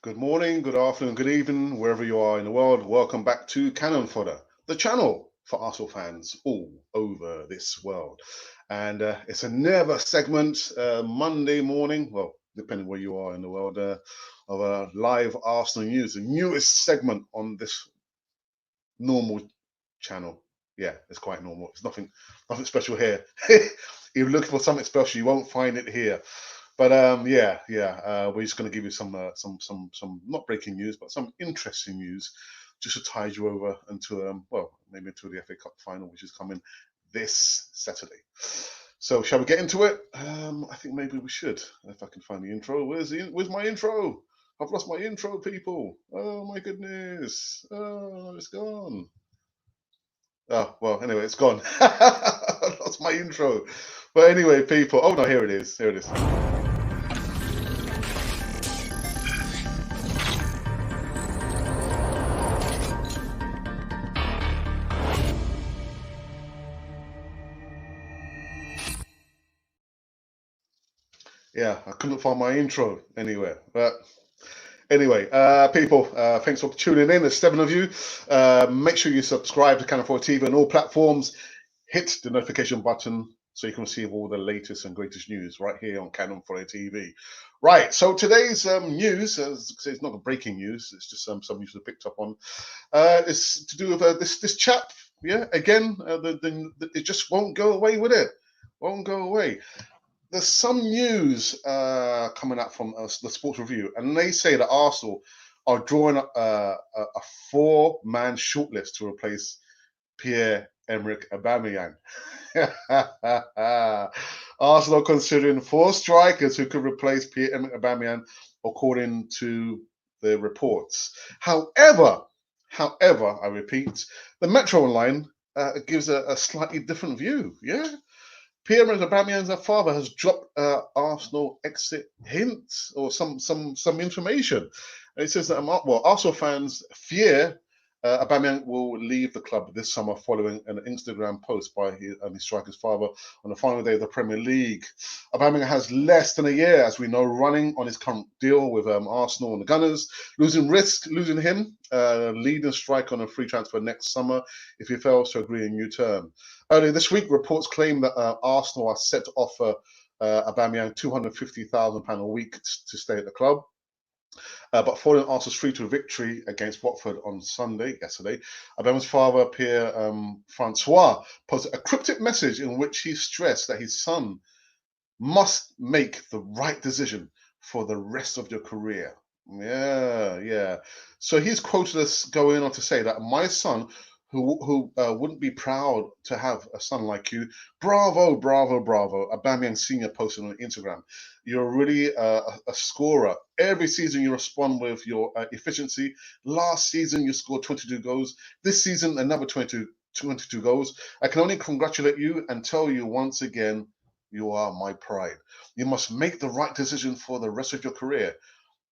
Good morning, good afternoon, good evening, wherever you are in the world. Welcome back to Cannon Fodder, the channel for Arsenal fans all over this world. And it's another segment, Monday morning, well, depending where you are in the world, of live Arsenal news, the newest segment on this normal channel. Yeah, it's quite normal. It's nothing special here. If you're looking for something special, you won't find it here. But we're just going to give you some not breaking news, but some interesting news, just to tide you over until maybe until the FA Cup final, which is coming this Saturday. So shall we get into it? I think maybe we should. If I can find the intro, where's my intro? I've lost my intro, people. Oh my goodness! Oh, it's gone. Oh well, anyway, it's gone. I lost my intro. But anyway, people. Oh no, here it is. Here it is. Yeah, I couldn't find my intro anywhere. But anyway, people, thanks for tuning in. There's 7 of you. Make sure you subscribe to cannonfoddertv on all platforms. Hit the notification button so you can receive all the latest and greatest news right here on cannonfoddertv. Right, so today's news, it's not breaking news, it's just some news I picked up on. It's to do with this chap. Yeah, again, it just won't go away with it. Won't go away. There's some news coming out from the Sports Review, and they say that Arsenal are drawing up a 4-man shortlist to replace Pierre-Emerick Aubameyang. Arsenal considering 4 strikers who could replace Pierre-Emerick Aubameyang, according to the reports. However, I repeat, the Metro Online gives a slightly different view. Yeah. Pierre-Emerick Aubameyang's father has dropped Arsenal exit hints or some information. And it says that Arsenal fans fear Aubameyang will leave the club this summer following an Instagram post by his striker's father on the final day of the Premier League. Aubameyang has less than a year, as we know, running on his current deal with Arsenal and the Gunners. Losing him, leading striker on a free transfer next summer if he fails to agree a new term. Earlier this week, reports claim that Arsenal are set to offer Aubameyang £250,000 a week to stay at the club. But following Arsenal's 3-2 victory against Watford on yesterday, Aubameyang's father, Pierre Francois, posted a cryptic message in which he stressed that his son must make the right decision for the rest of your career. Yeah. So he's quoted as going on to say that my son, who wouldn't be proud to have a son like you. Bravo. Aubameyang Senior posted on Instagram. You're really a scorer. Every season you respond with your efficiency. Last season you scored 22 goals. This season another 22 goals. I can only congratulate you and tell you once again, you are my pride. You must make the right decision for the rest of your career.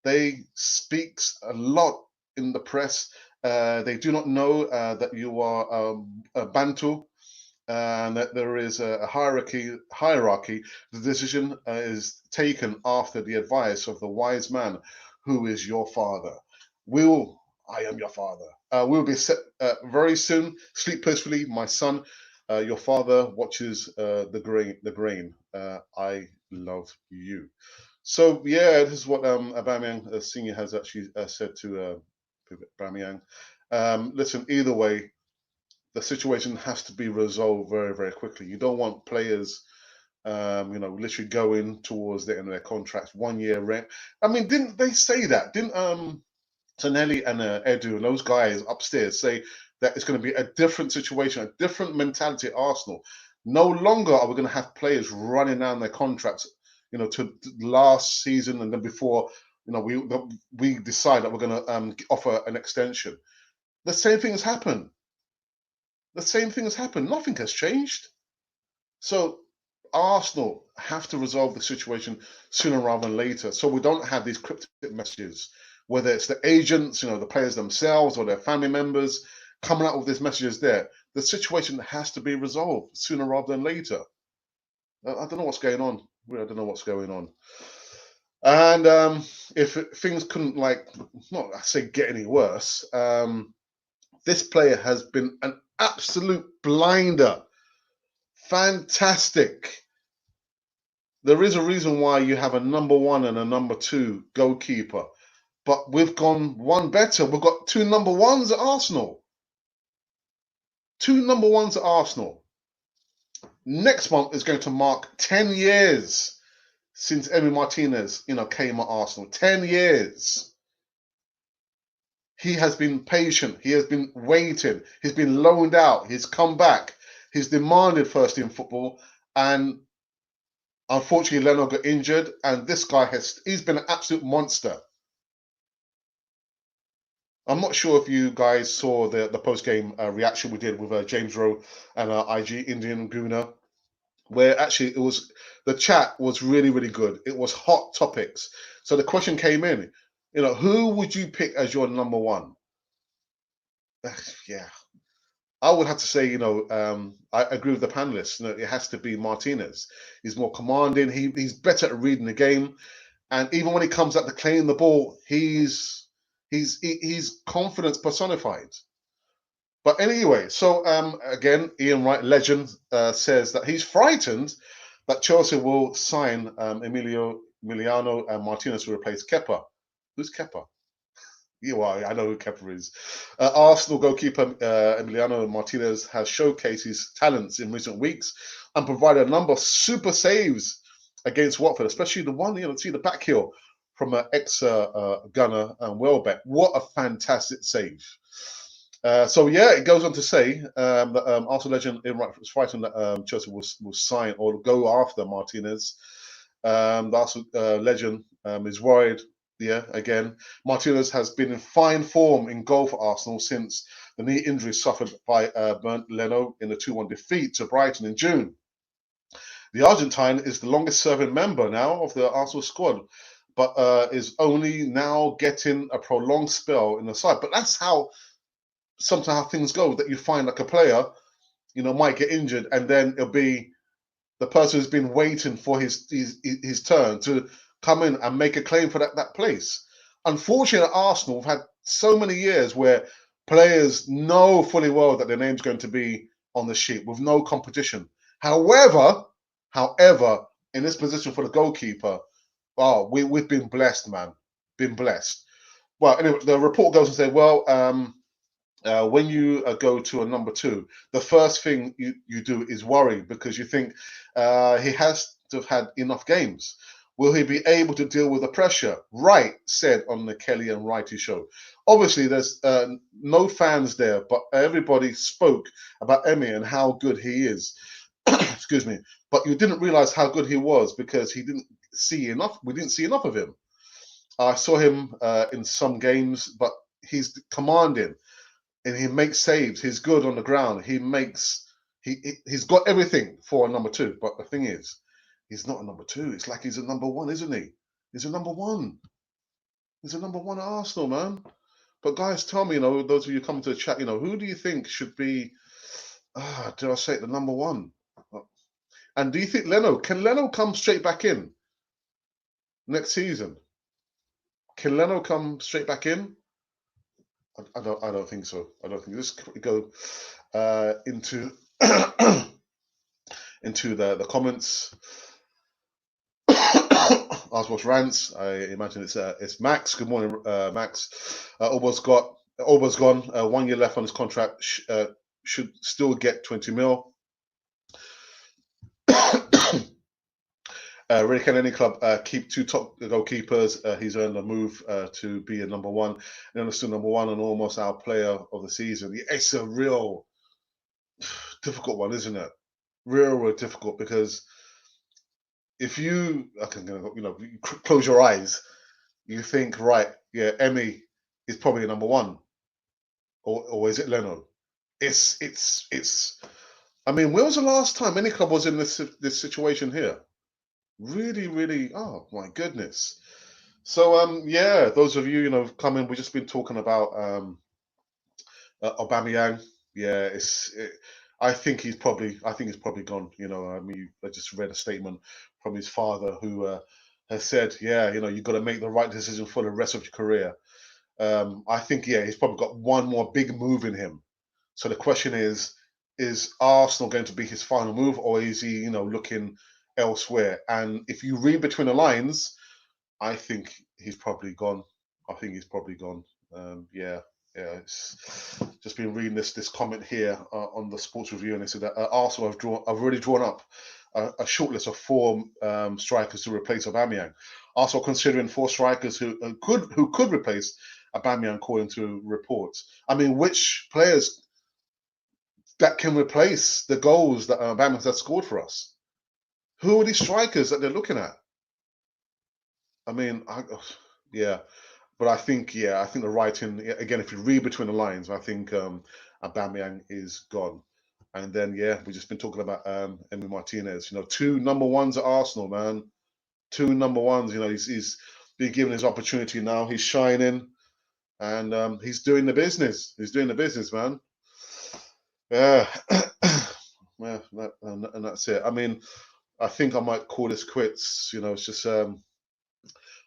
They speaks a lot in the press. They do not know that you are a Bantu, and that there is a hierarchy. The decision is taken after the advice of the wise man, who is your father. I am your father. We'll be set very soon. Sleep peacefully, my son. Your father watches the grain. I love you. So yeah, this is what Aubameyang Senior has actually said to Aubameyang. Listen, either way, the situation has to be resolved very, very quickly. You don't want players, literally going towards the end of their contracts, 1 year rent. I mean, didn't they say that? Didn't Tonelli and Edu and those guys upstairs say that it's going to be a different situation, a different mentality at Arsenal? No longer are we going to have players running down their contracts, to last season and then before, we decide that we're going to offer an extension. The same thing has happened. Nothing has changed. So Arsenal have to resolve the situation sooner rather than later, so we don't have these cryptic messages, whether it's the agents, the players themselves or their family members coming out with these messages there. The situation has to be resolved sooner rather than later. I don't know what's going on. I don't know what's going on. And if things couldn't, like, not I say get any worse, this player has been an absolute blinder. Fantastic. There is a reason why you have a number one and a number two goalkeeper, but we've gone one better. We've got two number ones at Arsenal. Two number ones at Arsenal. Next month is going to mark 10 years since Emi Martinez, came at Arsenal. 10 years. He has been patient. He has been waiting. He's been loaned out. He's come back. He's demanded first team football. And unfortunately, Leno got injured. And this guy he's been an absolute monster. I'm not sure if you guys saw the post-game reaction we did with James Rowe and IG Indian Guna, where actually the chat was really, really good. It was hot topics. So the question came in, who would you pick as your number one? Yeah, I would have to say, I agree with the panelists. It has to be Martinez. He's more commanding. He's better at reading the game, and even when he comes out to claim the ball, he's confidence personified. But anyway, so again, Ian Wright, legend, says that he's frightened that Chelsea will sign Emiliano Martinez to replace Kepa. Who's Kepa? Yeah, well, I know who Kepa is. Arsenal goalkeeper Emiliano Martinez has showcased his talents in recent weeks and provided a number of super saves against Watford, especially the one, see the back heel from an ex-gunner and Welbeck. What a fantastic save. So yeah, it goes on to say that Arsenal legend Ian Wright was frightened that Chelsea will sign or go after Martinez. The Arsenal legend is worried. Yeah, again, Martinez has been in fine form in goal for Arsenal since the knee injury suffered by Bernd Leno in the 2-1 defeat to Brighton in June. The Argentine is the longest-serving member now of the Arsenal squad, but is only now getting a prolonged spell in the side. But that's sometimes how things go, that you find like a player, might get injured, and then it'll be the person who's been waiting for his turn to come in and make a claim for that place. Unfortunately, at Arsenal, we've had so many years where players know fully well that their name's going to be on the sheet with no competition. However, in this position for the goalkeeper, we've been blessed, man. Been blessed. Well, anyway, the report goes and say, well, when you go to a number two, the first thing you do is worry because you think he has to have had enough games. Will he be able to deal with the pressure? Wright said on the Kelly and Wrighty show. Obviously, there's no fans there, but everybody spoke about Emi and how good he is. Excuse me. But you didn't realize how good he was because he didn't see enough. We didn't see enough of him. I saw him in some games, but he's commanding. And he makes saves. He's good on the ground. He's got everything for a number two. But the thing is, he's not a number two. It's like he's a number one, isn't he? He's a number one. He's a number one at Arsenal, man. But guys, tell me, those of you coming to the chat, who do you think should be, did I say it, the number one? And do you think can Leno come straight back in next season? Can Leno come straight back in? I don't think so. I don't think. Let's go into into the comments. Ask Rants. I imagine it's Max. Good morning, Max. Almost gone. 1 year left on his contract. Should still get 20 mil. Really, can any club keep two top goalkeepers? He's earned a move to be a number one. And still number one and almost our player of the season. It's a real difficult one, isn't it? Real difficult because if you close your eyes, you think, right, yeah, Emi is probably a number one, or is it Leno? It's. I mean, when was the last time any club was in this situation here? Really, really. Oh my goodness. So yeah, those of you come in. We've just been talking about Aubameyang. Yeah, I think he's probably gone. I mean, I just read a statement from his father who has said, yeah, you've got to make the right decision for the rest of your career. I think, yeah, he's probably got one more big move in him. So the question is Arsenal going to be his final move, or is he, looking elsewhere? And if you read between the lines, I think he's probably gone. I think he's probably gone. Yeah. It's just been reading this comment here on the Sports Review, and they said that Arsenal have already drawn up a shortlist of 4 strikers to replace Aubameyang. Arsenal considering 4 strikers who could replace Aubameyang, according to reports. I mean, which players that can replace the goals that Aubameyang has scored for us? Who are these strikers that they're looking at? I mean, yeah. But I think the writing, again, if you read between the lines, I think Aubameyang is gone. And then, yeah, we've just been talking about Emi Martinez. 2 number ones at Arsenal, man. 2 number ones. He's been given his opportunity now. He's shining, and he's doing the business. He's doing the business, man. Yeah. Yeah, and that's it. I mean, I think I might call this quits. It's just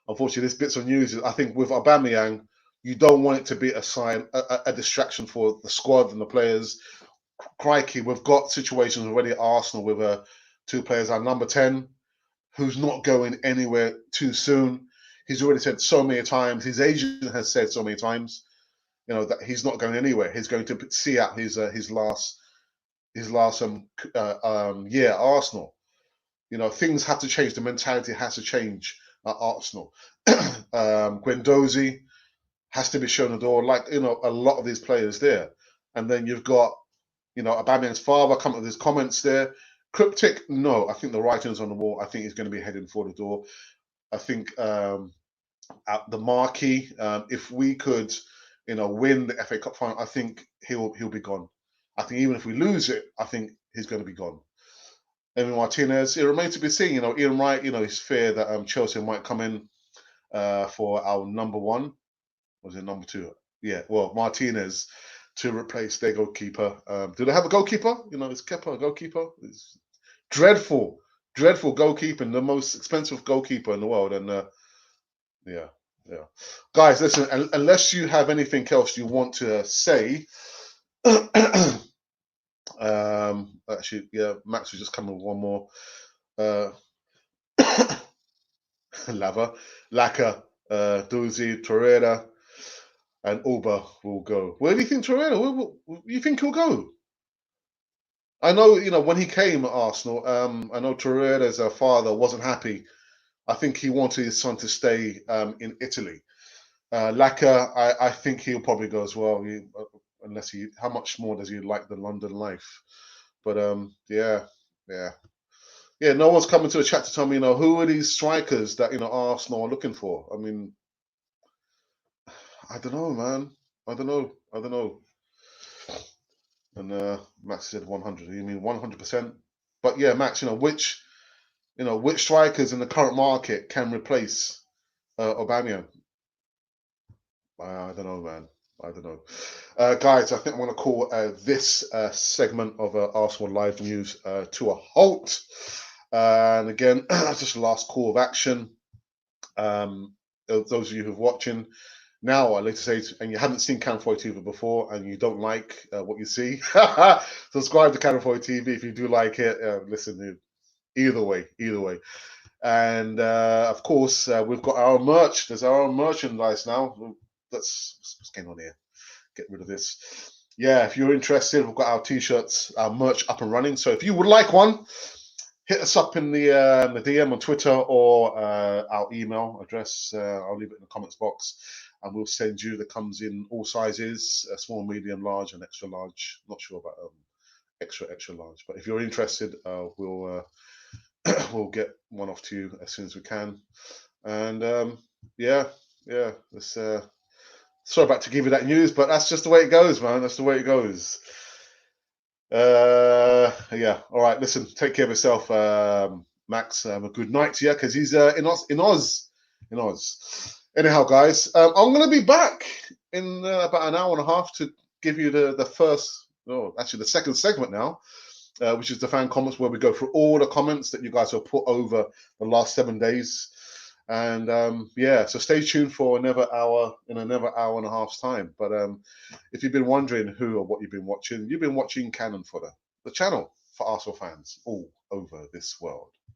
unfortunately, this bits of news. I think with Aubameyang, you don't want it to be a distraction for the squad and the players. Crikey, we've got situations already at Arsenal with 2 players. Our number 10, who's not going anywhere too soon. He's already said so many times. His agent has said so many times, that he's not going anywhere. He's going to see out his last year at Arsenal. Things have to change. The mentality has to change at Arsenal. Guendouzi has to be shown the door, like a lot of these players there. And then you've got Aubameyang's father coming with his comments there. Cryptic, no. I think the writing's on the wall. I think he's going to be heading for the door. I think at the marquee, if we could, win the FA Cup final, I think he'll be gone. I think even if we lose it, I think he's going to be gone. Emi Martinez, it remains to be seen. Ian Wright, it's fair that Chelsea might come in for our number 1. Was it number 2? Yeah, well, Martinez to replace their goalkeeper. Do they have a goalkeeper? Is Kepa a goalkeeper? It's dreadful goalkeeping, the most expensive goalkeeper in the world. And yeah. Guys, listen, unless you have anything else you want to say, actually, yeah, Max was just coming with one more. Lava, Laka, Duzi, Torreira, and Uber will go. Where do you think Torreira? Where you think he'll go? I know, when he came at Arsenal, I know Torreira's father wasn't happy. I think he wanted his son to stay in Italy. Laka, I think he'll probably go as well, unless how much more does he like the London life? But yeah. No one's coming to the chat to tell me, who are these strikers that Arsenal are looking for? I mean, I don't know, man. I don't know. And Max said 100. You mean 100%? But yeah, Max, which strikers in the current market can replace Aubameyang? I don't know, man. I don't know. Guys, I think I'm going to call this segment of Arsenal Live News to a halt. And again, just a last call of action. Those of you who've watching now, I'd like to say, and you haven't seen cannonfoddertv TV before, and you don't like what you see, subscribe to cannonfoddertv TV if you do like it. Listen, either way. And of course, we've got our merch. There's our own merchandise now. What's going on here. Get rid of this. Yeah, if you're interested, we've got our t-shirts, our merch up and running. So if you would like one, hit us up in the DM on Twitter or our email address. I'll leave it in the comments box, and we'll send you. That comes in all sizes: small, medium, large, and extra large. Not sure about extra large, but if you're interested, we'll get one off to you as soon as we can. And yeah. Let's. Sorry about to give you that news, but that's just the way it goes, man. That's the way it goes. Yeah. All right. Listen, take care of yourself, Max. Have a good night to you, because he's in Oz. Anyhow, guys, I'm going to be back in about an hour and a half to give you the second segment now, which is the fan comments, where we go through all the comments that you guys have put over the last 7 days. And yeah, so stay tuned for another hour in another hour and a half's time. But if you've been wondering who or what you've been watching Cannon Fodder, the channel for Arsenal fans all over this world.